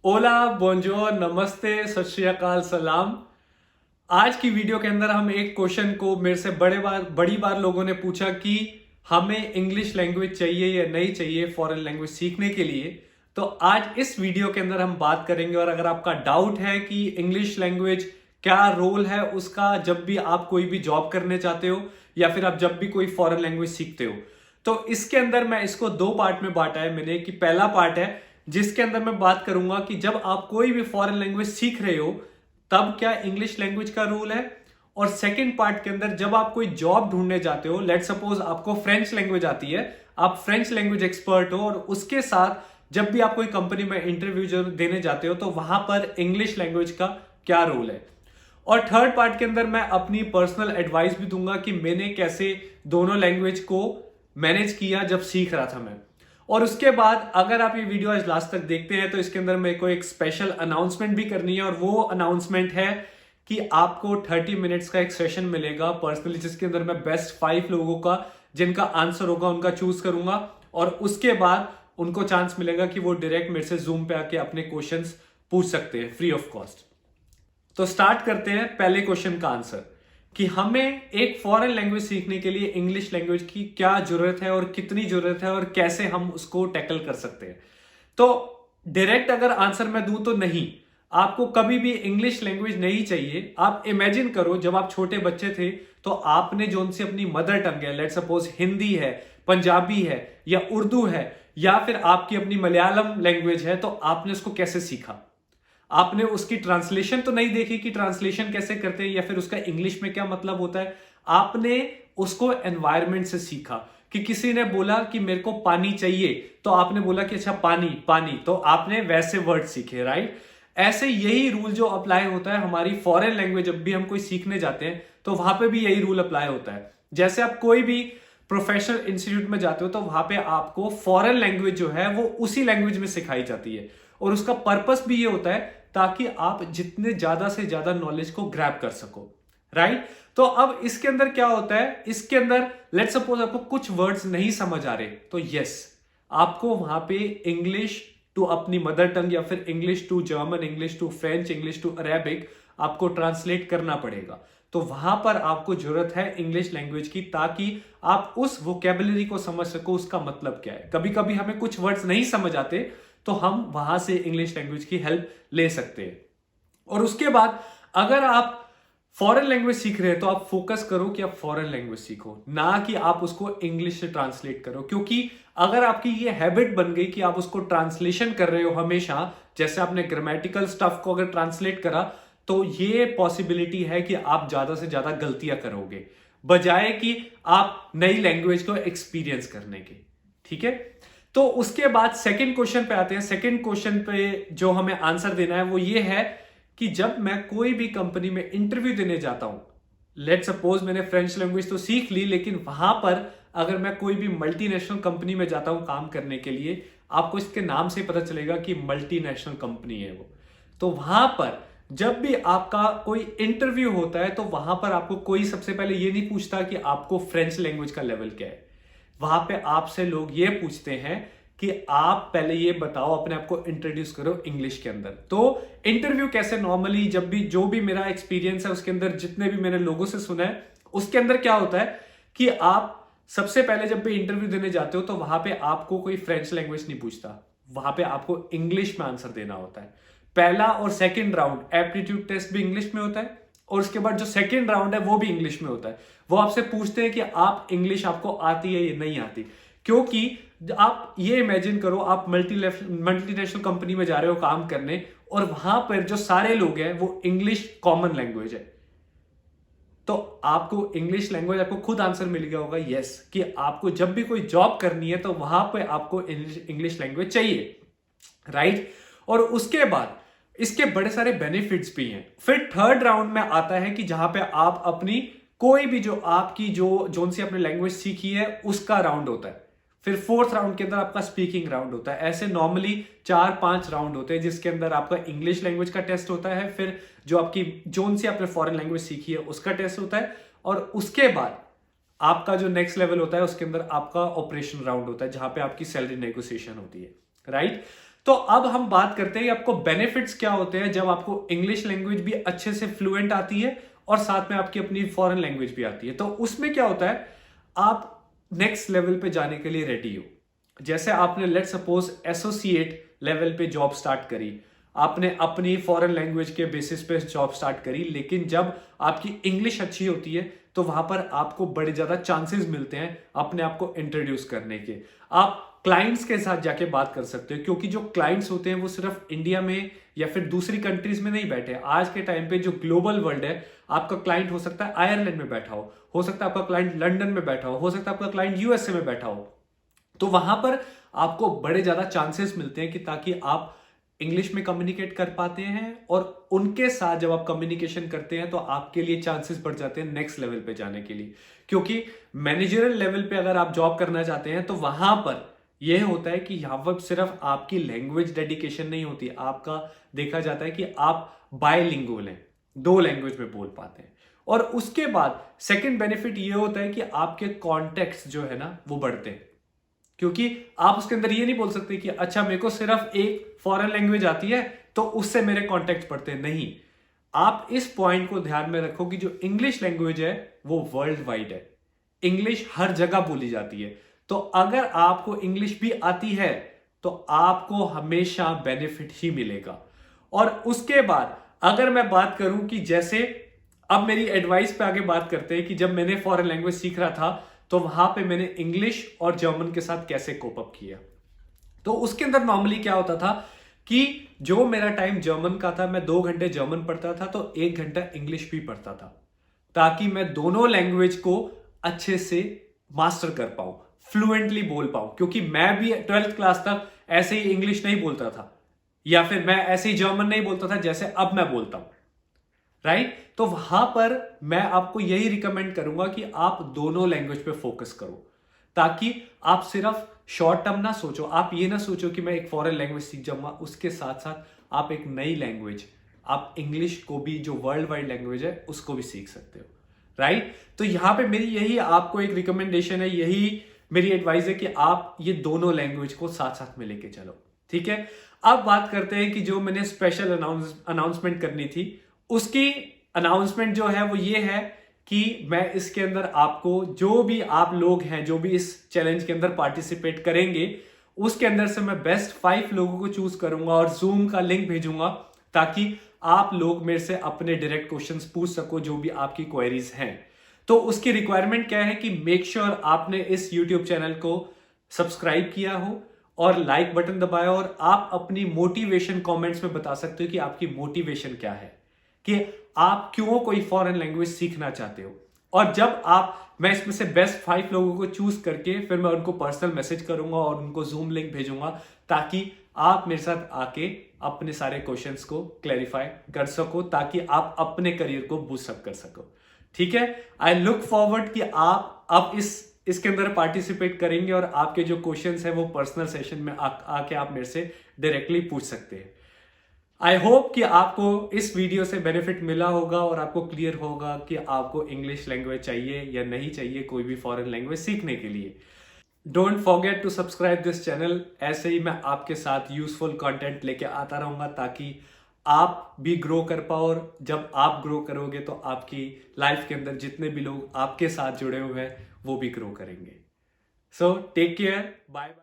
ओला बोंजोर नमस्ते सत श्री अकाल सलाम। आज की वीडियो के अंदर हम एक क्वेश्चन को मेरे से बड़ी बार लोगों ने पूछा कि हमें इंग्लिश लैंग्वेज चाहिए या नहीं चाहिए फॉरेन लैंग्वेज सीखने के लिए। तो आज इस वीडियो के अंदर हम बात करेंगे। और अगर आपका डाउट है कि इंग्लिश लैंग्वेज क्या रोल है उसका जब भी आप कोई भी जॉब करने चाहते हो या फिर आप जब भी कोई फॉरेन लैंग्वेज सीखते हो, तो इसके अंदर मैं इसको दो पार्ट में बांटा है मैंने। कि पहला पार्ट है जिसके अंदर मैं बात करूंगा कि जब आप कोई भी फॉरेन लैंग्वेज सीख रहे हो तब क्या इंग्लिश लैंग्वेज का रूल है। और सेकंड पार्ट के अंदर जब आप कोई जॉब ढूंढने जाते हो, लेट सपोज आपको फ्रेंच लैंग्वेज आती है, आप फ्रेंच लैंग्वेज एक्सपर्ट हो और उसके साथ जब भी आप कोई कंपनी में इंटरव्यू देने जाते हो तो वहां पर इंग्लिश लैंग्वेज का क्या रोल है। और थर्ड पार्ट के अंदर मैं अपनी पर्सनल एडवाइस भी दूंगा कि मैंने कैसे दोनों लैंग्वेज को मैनेज किया जब सीख रहा था मैं। और उसके बाद अगर आप ये वीडियो आज लास्ट तक देखते हैं तो इसके अंदर मेरे को एक स्पेशल अनाउंसमेंट भी करनी है। और वो अनाउंसमेंट है कि आपको 30 मिनट्स का एक सेशन मिलेगा पर्सनली, जिसके अंदर मैं बेस्ट 5 लोगों का जिनका आंसर होगा उनका चूज करूंगा। और उसके बाद उनको चांस मिलेगा कि वो डायरेक्ट मेरे से जूम पे आके अपने क्वेश्चंस पूछ सकते हैं फ्री ऑफ कॉस्ट। तो स्टार्ट करते हैं पहले क्वेश्चन का आंसर कि हमें एक फॉरेन लैंग्वेज सीखने के लिए इंग्लिश लैंग्वेज की क्या जरूरत है और कितनी जरूरत है और कैसे हम उसको टैकल कर सकते हैं। तो डायरेक्ट अगर आंसर मैं दूं तो नहीं, आपको कभी भी इंग्लिश लैंग्वेज नहीं चाहिए। आप इमेजिन करो जब आप छोटे बच्चे थे तो आपने जो उनसे अपनी मदर टंग है, लेट सपोज हिंदी है, पंजाबी है या उर्दू है या फिर आपकी अपनी मलयालम लैंग्वेज है, तो आपने उसको कैसे सीखा। आपने उसकी ट्रांसलेशन तो नहीं देखी कि ट्रांसलेशन कैसे करते हैं या फिर उसका इंग्लिश में क्या मतलब होता है। आपने उसको एनवायरमेंट से सीखा कि किसी ने बोला कि मेरे को पानी चाहिए तो आपने बोला कि अच्छा पानी पानी, तो आपने वैसे वर्ड सीखे, राइट। ऐसे यही रूल जो अप्लाई होता है हमारी फॉरेन लैंग्वेज जब भी हम कोई सीखने जाते हैं तो वहां पे भी यही रूल अप्लाई होता है। जैसे आप कोई भी प्रोफेशनल इंस्टीट्यूट में जाते हो तो वहां पे आपको फॉरेन लैंग्वेज जो है वो उसी लैंग्वेज में सिखाई जाती है। और उसका पर्पस भी ये होता है ताकि आप जितने ज्यादा से ज्यादा नॉलेज को ग्रैब कर सको, राइट। तो अब इसके अंदर क्या होता है, इसके अंदर लेट सपोज आपको कुछ वर्ड्स नहीं समझ आ रहे तो यस, आपको वहां पे इंग्लिश टू अपनी मदर टंग या फिर English to German, English to French, English to Arabic आपको ट्रांसलेट करना पड़ेगा। तो वहां पर आपको जरूरत है इंग्लिश लैंग्वेज की ताकि आप उस वोकेबलरी को समझ सको, उसका मतलब क्या है। कभी कभी हमें कुछ वर्ड्स नहीं समझ आते तो हम वहां से इंग्लिश लैंग्वेज की हेल्प ले सकते हैं। और उसके बाद अगर आप फॉरेन लैंग्वेज सीख रहे हैं तो आप फोकस करो कि आप फॉरेन लैंग्वेज सीखो, ना कि आप उसको इंग्लिश से ट्रांसलेट करो। क्योंकि अगर आपकी ये हैबिट बन गई कि आप उसको ट्रांसलेशन कर रहे हो हमेशा, जैसे आपने ग्रामेटिकल स्टफ को अगर ट्रांसलेट करा, तो ये पॉसिबिलिटी है कि आप ज्यादा से ज्यादा गलतियां करोगे बजाय कि आप नई लैंग्वेज को एक्सपीरियंस करने के। ठीक है, तो उसके बाद सेकंड क्वेश्चन पे आते हैं। सेकंड क्वेश्चन पे जो हमें आंसर देना है वो ये है कि जब मैं कोई भी कंपनी में इंटरव्यू देने जाता हूं, लेट सपोज मैंने फ्रेंच लैंग्वेज तो सीख ली, लेकिन वहां पर अगर मैं कोई भी मल्टीनेशनल कंपनी में जाता हूं काम करने के लिए, आपको इसके नाम से पता चलेगा कि मल्टीनेशनल कंपनी है वो। तो वहां पर जब भी आपका कोई इंटरव्यू होता है तो वहां पर आपको कोई सबसे पहले ये नहीं पूछता कि आपको फ्रेंच लैंग्वेज का लेवल क्या है। वहां पे आपसे लोग ये पूछते हैं कि आप पहले ये बताओ, अपने आप को इंट्रोड्यूस करो इंग्लिश के अंदर। तो इंटरव्यू कैसे नॉर्मली जब भी जो भी मेरा एक्सपीरियंस है उसके अंदर जितने भी मैंने लोगों से सुना है उसके अंदर क्या होता है कि आप सबसे पहले जब भी इंटरव्यू देने जाते हो तो वहां पे आपको कोई फ्रेंच लैंग्वेज नहीं पूछता, वहां पे आपको इंग्लिश में आंसर देना होता है। पहला और सेकेंड राउंड एप्टीट्यूड टेस्ट भी इंग्लिश में होता है और उसके बाद जो सेकेंड राउंड है वो भी इंग्लिश में होता है। वो आपसे पूछते हैं कि आप इंग्लिश आपको आती है या नहीं आती। क्योंकि आप ये इमेजिन करो, आप मल्टीनेशनल कंपनी में जा रहे हो काम करने और वहां पर जो सारे लोग हैं वो इंग्लिश कॉमन लैंग्वेज है। तो आपको इंग्लिश लैंग्वेज आपको खुद आंसर मिल गया होगा यस, कि आपको जब भी कोई जॉब करनी है तो वहां पे आपको इंग्लिश लैंग्वेज चाहिए, राइट। और उसके बाद इसके बड़े सारे बेनिफिट्स भी हैं। फिर थर्ड राउंड में आता है कि जहां पे आप अपनी कोई भी जो आपकी जो सी आपने लैंग्वेज सीखी है उसका राउंड होता है। फिर फोर्थ राउंड के अंदर आपका स्पीकिंग राउंड होता है। ऐसे नॉर्मली 4-5 राउंड होते हैं जिसके अंदर आपका इंग्लिश लैंग्वेज का टेस्ट होता है, फिर जो आपकी जोन सी आपने फॉरेन लैंग्वेज सीखी है उसका टेस्ट होता है, और उसके बाद आपका जो नेक्स्ट लेवल होता है उसके अंदर आपका ऑपरेशन राउंड होता है जहां पे आपकी सैलरी नेगोशिएशन होती है, राइट। तो अब हम बात करते हैं कि आपको बेनिफिट्स क्या होते हैं जब आपको इंग्लिश लैंग्वेज भी अच्छे से फ्लुएंट आती है और साथ में आपकी अपनी फॉरेन लैंग्वेज भी आती है। तो उसमें क्या होता है, आप नेक्स्ट लेवल पे जाने के लिए रेडी हो। जैसे आपने लेट सपोज एसोसिएट लेवल पे जॉब स्टार्ट करी, आपने अपनी फॉरेन लैंग्वेज के बेसिस पे जॉब स्टार्ट करी, लेकिन जब आपकी इंग्लिश अच्छी होती है तो वहां पर आपको बड़े ज्यादा चांसेस मिलते हैं अपने आप को इंट्रोड्यूस करने के। आप क्लाइंट्स के साथ जाके बात कर सकते हो, क्योंकि जो क्लाइंट्स होते हैं वो सिर्फ इंडिया में या फिर दूसरी कंट्रीज में नहीं बैठे। आज के टाइम पे जो ग्लोबल वर्ल्ड है, आपका क्लाइंट हो सकता है आयरलैंड में बैठा हो सकता है आपका क्लाइंट लंदन में बैठा हो सकता है आपका क्लाइंट यूएसए में बैठा हो। तो वहां पर आपको बड़े ज्यादा चांसेस मिलते हैं कि ताकि आप इंग्लिश में कम्युनिकेट कर पाते हैं, और उनके साथ जब आप कम्युनिकेशन करते हैं तो आपके लिए चांसेस बढ़ जाते हैं नेक्स्ट लेवल पे जाने के लिए। क्योंकि मैनेजरियल लेवल पे अगर आप जॉब करना चाहते हैं तो वहां पर यह होता है कि यहां पर सिर्फ आपकी लैंग्वेज डेडिकेशन नहीं होती, आपका देखा जाता है कि आप बायलिंगुअल हैं, दो लैंग्वेज में बोल पाते हैं। और उसके बाद सेकंड बेनिफिट यह होता है कि आपके कॉन्टेक्ट्स जो है ना वो बढ़ते हैं, क्योंकि आप उसके अंदर ये नहीं बोल सकते कि अच्छा मेरे को सिर्फ एक फॉरेन लैंग्वेज आती है तो उससे मेरे कॉन्टेक्ट पड़ते हैं। नहीं, आप इस पॉइंट को ध्यान में रखो कि जो इंग्लिश लैंग्वेज है वो वर्ल्ड वाइड है, इंग्लिश हर जगह बोली जाती है। तो अगर आपको इंग्लिश भी आती है तो आपको हमेशा बेनिफिट ही मिलेगा। और उसके बाद अगर मैं बात करूं कि जैसे अब मेरी एडवाइस पे आगे बात करते हैं कि जब मैंने फॉरेन लैंग्वेज सीख रहा था तो वहां पे मैंने इंग्लिश और जर्मन के साथ कैसे कोप अप किया। तो उसके अंदर नॉर्मली क्या होता था कि जो मेरा टाइम जर्मन का था, मैं 2 घंटे जर्मन पढ़ता था तो 1 घंटा इंग्लिश भी पढ़ता था, ताकि मैं दोनों लैंग्वेज को अच्छे से मास्टर कर पाऊं, फ्लुएंटली बोल पाऊं। क्योंकि मैं भी 12th क्लास तक ऐसे ही इंग्लिश नहीं बोलता था, या फिर मैं ऐसे ही जर्मन नहीं बोलता था जैसे अब मैं बोलता हूं, राइट। तो वहां पर मैं आपको यही रिकमेंड करूंगा कि आप दोनों लैंग्वेज पे फोकस करो, ताकि आप सिर्फ शॉर्ट टर्म ना सोचो। आप ये ना सोचो कि मैं एक फॉरेन लैंग्वेज सीख जाऊंगा, उसके साथ साथ आप एक नई लैंग्वेज, आप इंग्लिश को भी, जो वर्ल्ड वाइड लैंग्वेज है, उसको भी सीख सकते हो, राइट। तो यहां पे मेरी यही आपको एक रिकमेंडेशन है, यही मेरी एडवाइस है कि आप ये दोनों लैंग्वेज को साथ साथ में लेके चलो, ठीक है। अब बात करते हैं कि जो मैंने स्पेशल अनाउंसमेंट करनी थी, उसकी अनाउंसमेंट जो है वो ये है कि मैं इसके अंदर आपको, जो भी आप लोग हैं जो भी इस चैलेंज के अंदर पार्टिसिपेट करेंगे, उसके अंदर से मैं बेस्ट 5 लोगों को चूज करूंगा और जूम का लिंक भेजूंगा, ताकि आप लोग मेरे से अपने डायरेक्ट क्वेश्चंस पूछ सको जो भी आपकी क्वेरीज हैं। तो उसकी रिक्वायरमेंट क्या है कि मेक श्योर आपने इस यूट्यूब चैनल को सब्सक्राइब किया हो और लाइक बटन दबाया, और आप अपनी मोटिवेशन कमेंट्स में बता सकते हो कि आपकी मोटिवेशन क्या है, कि आप क्यों कोई फॉरेन लैंग्वेज सीखना चाहते हो। और जब मैं इसमें से बेस्ट 5 लोगों को चूज करके फिर मैं उनको पर्सनल मैसेज करूंगा और उनको जूम लिंक भेजूंगा, ताकि आप मेरे साथ आके अपने सारे क्वेश्चंस को क्लैरिफाई कर सको, ताकि आप अपने करियर को बूस्ट अप कर सको, ठीक है। आई लुक फॉरवर्ड कि आप अब इसके अंदर पार्टिसिपेट करेंगे और आपके जो क्वेश्चंस है वो पर्सनल सेशन में आके आप मेरे से डायरेक्टली पूछ सकते हैं। आई होप कि आपको इस वीडियो से बेनिफिट मिला होगा और आपको क्लियर होगा कि आपको इंग्लिश लैंग्वेज चाहिए या नहीं चाहिए कोई भी फॉरेन लैंग्वेज सीखने के लिए। Don't forget to subscribe this channel. ऐसे ही मैं आपके साथ यूजफुल कंटेंट लेके आता रहूंगा, ताकि आप भी ग्रो कर पाओ, और जब आप ग्रो करोगे तो आपकी लाइफ के अंदर जितने भी लोग आपके साथ जुड़े हुए हैं वो भी ग्रो करेंगे। So take care, bye bye.